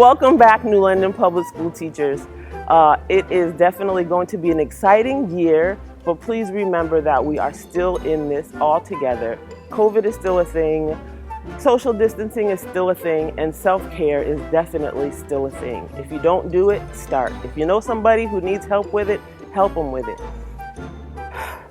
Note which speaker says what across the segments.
Speaker 1: Welcome back, New London Public School teachers. It is definitely going to be an exciting year, but please remember that we are still in this all together. COVID is still a thing, social distancing is still a thing, and self-care is definitely still a thing. If you don't do it, start. If you know somebody who needs help with it, help them with it.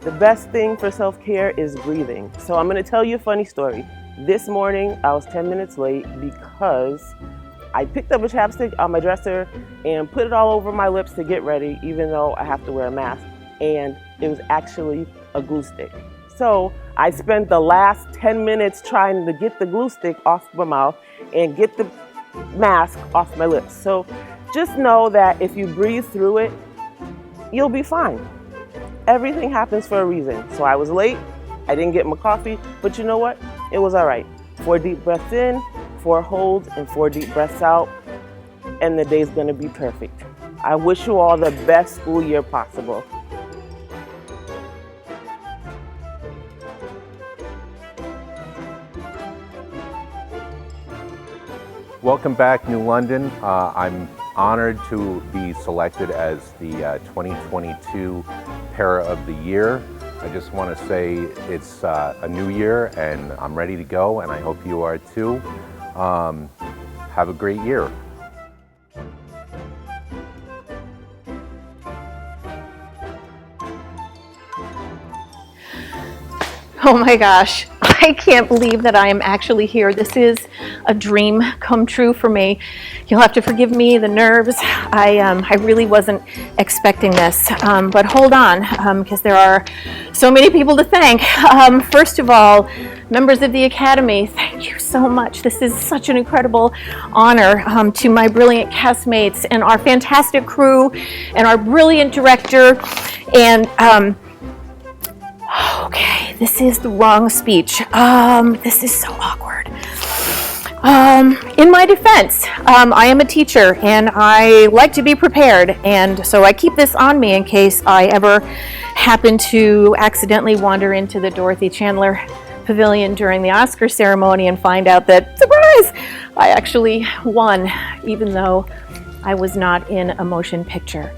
Speaker 1: The best thing for self-care is breathing. So I'm going to tell you a funny story. This morning, I was 10 minutes late because I picked up a chapstick on my dresser and put it all over my lips to get ready, even though I have to wear a mask. And it was actually a glue stick. So I spent the last 10 minutes trying to get the glue stick off my mouth and get the mask off my lips. So just know that if you breathe through it, you'll be fine. Everything happens for a reason. So I was late, I didn't get my coffee, but you know what? It was all right. 4 deep breaths in, 4 holds, and 4 deep breaths out, and the day's gonna be perfect. I wish you all the best school year possible.
Speaker 2: Welcome back, New London. I'm honored to be selected as the 2022 Para of the Year. I just want to say it's a new year and I'm ready to go, and I hope you are too. Have a great year.
Speaker 3: Oh my gosh, I can't believe that I am actually here. This is a dream come true for me. You'll have to forgive me, the nerves. I really wasn't expecting this, but hold on, because there are so many people to thank. First of all, members of the Academy, thank you so much. This is such an incredible honor to my brilliant castmates and our fantastic crew and our brilliant director and okay, this is the wrong speech. This is so awkward. In my defense, I am a teacher and I like to be prepared, and so I keep this on me in case I ever happen to accidentally wander into the Dorothy Chandler Pavilion during the Oscar ceremony and find out that, surprise, I actually won, even though I was not in a motion picture.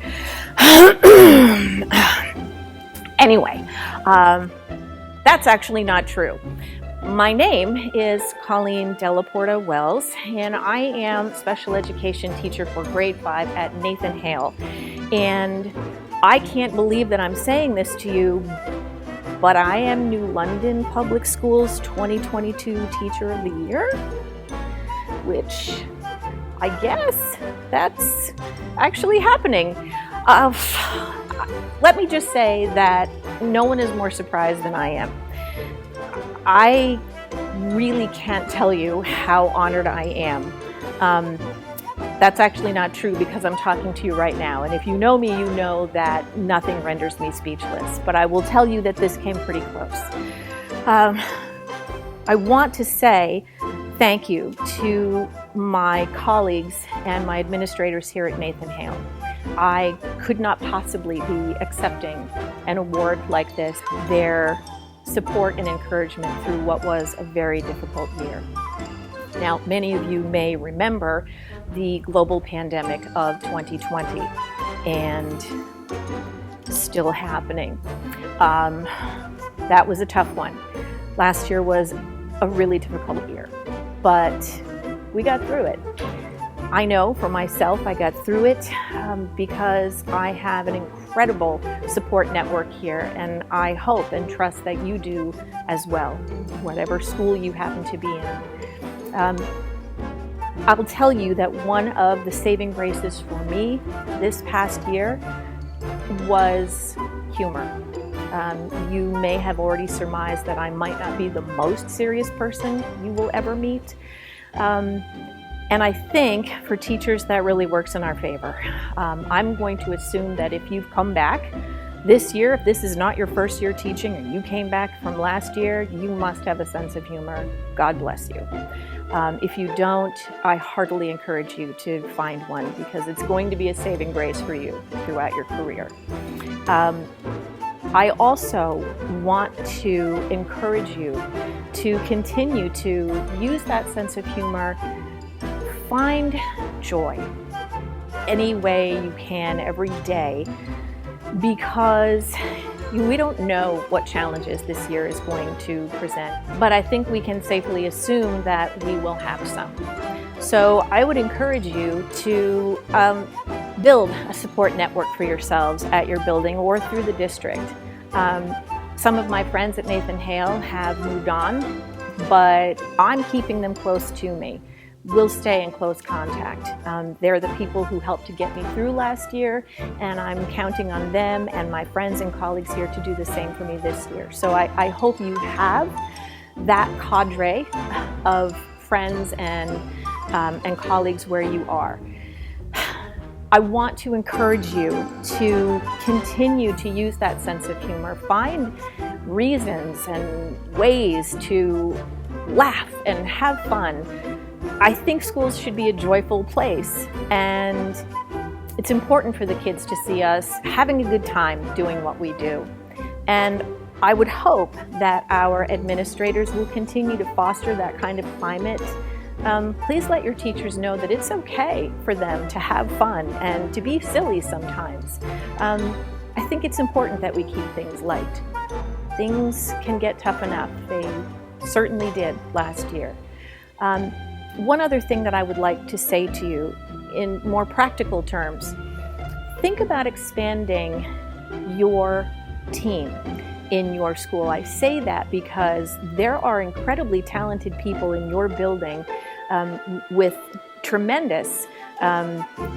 Speaker 3: Anyway, that's actually not true. My name is Colleen Delaporta Wells, and I am special education teacher for grade 5 at Nathan Hale. And I can't believe that I'm saying this to you, but I am New London Public Schools 2022 Teacher of the Year, which I guess that's actually happening. Let me just say that no one is more surprised than I am. I really can't tell you how honored I am. That's actually not true because I'm talking to you right now. And if you know me, you know that nothing renders me speechless. But I will tell you that this came pretty close. I want to say thank you to my colleagues and my administrators here at Nathan Hale. I could not possibly be accepting an award like this, their support and encouragement through what was a very difficult year. Now, many of you may remember the global pandemic of 2020 and still happening. That was a tough one. Last year was a really difficult year, but we got through it. I know for myself I got through it because I have an incredible support network here, and I hope and trust that you do as well, whatever school you happen to be in. I will tell you that one of the saving graces for me this past year was humor. You may have already surmised that I might not be the most serious person you will ever meet. And I think for teachers that really works in our favor. I'm going to assume that if you've come back this year, if this is not your first year teaching or you came back from last year, you must have a sense of humor. God bless you. If you don't, I heartily encourage you to find one because it's going to be a saving grace for you throughout your career. I also want to encourage you to continue to use that sense of humor. Find joy any way you can every day, because we don't know what challenges this year is going to present, but I think we can safely assume that we will have some. So I would encourage you to build a support network for yourselves at your building or through the district. Some of my friends at Nathan Hale have moved on, but I'm keeping them close to me. We'll stay in close contact. They're the people who helped to get me through last year, and I'm counting on them and my friends and colleagues here to do the same for me this year. So I hope you have that cadre of friends and colleagues where you are. I want to encourage you to continue to use that sense of humor. Find reasons and ways to laugh and have fun. I think schools should be a joyful place, and it's important for the kids to see us having a good time doing what we do. And I would hope that our administrators will continue to foster that kind of climate. Please let your teachers know that it's okay for them to have fun and to be silly sometimes. I think it's important that we keep things light. Things can get tough enough. They certainly did last year. One other thing that I would like to say to you in more practical terms, think about expanding your team in your school. I say that because there are incredibly talented people in your building with tremendous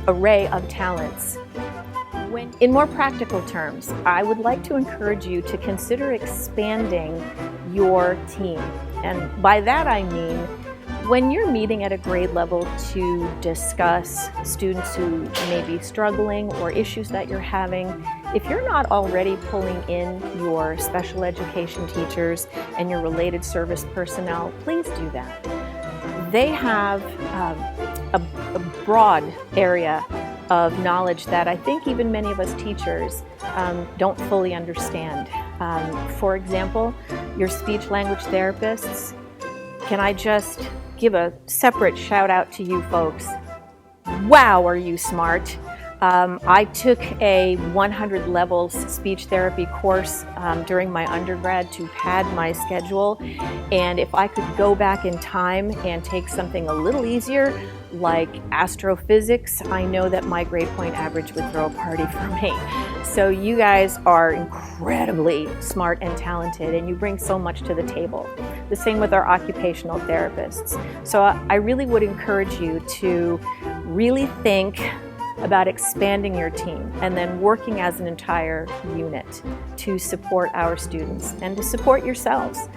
Speaker 3: array of talents. In more practical terms, I would like to encourage you to consider expanding your team. And by that I mean, when you're meeting at a grade level to discuss students who may be struggling or issues that you're having, if you're not already pulling in your special education teachers and your related service personnel, please do that. They have a broad area of knowledge that I think even many of us teachers don't fully understand. For example, your speech language therapists, can I just give a separate shout out to you folks? Wow, are you smart? I took a 100 levels speech therapy course during my undergrad to pad my schedule, and if I could go back in time and take something a little easier like astrophysics, I know that my grade point average would throw a party for me. So you guys are incredibly smart and talented, and you bring so much to the table. The same with our occupational therapists. So I really would encourage you to really think about expanding your team and then working as an entire unit to support our students and to support yourselves.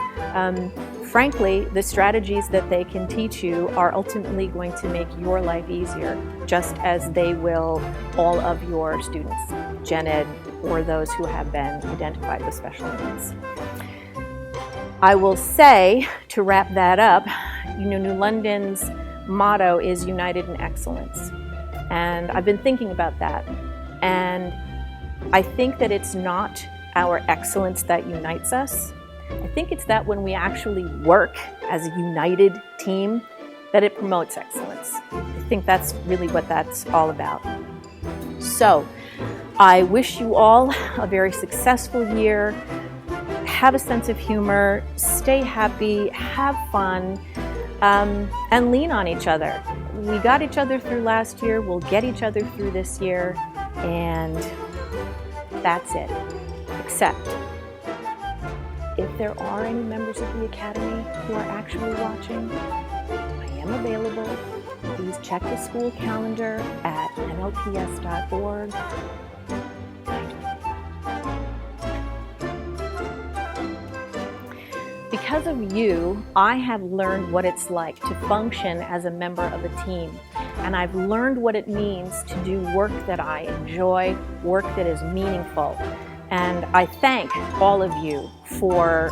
Speaker 3: Frankly, the strategies that they can teach you are ultimately going to make your life easier, just as they will all of your students, gen ed, or those who have been identified with special needs. I will say, to wrap that up, New London's motto is United in Excellence. And I've been thinking about that. And I think that it's not our excellence that unites us. I think it's that when we actually work as a united team, that it promotes excellence. I think that's really what that's all about. So I wish you all a very successful year. Have a sense of humor, stay happy, have fun, and lean on each other. We got each other through last year, we'll get each other through this year, and that's it. Except, if there are any members of the Academy who are actually watching, I am available. Please check the school calendar at nlps.org. Because of you, I have learned what it's like to function as a member of a team. And I've learned what it means to do work that I enjoy, work that is meaningful. And I thank all of you for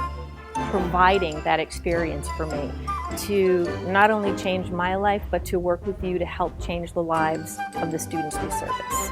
Speaker 3: providing that experience for me, to not only change my life, but to work with you to help change the lives of the students we service.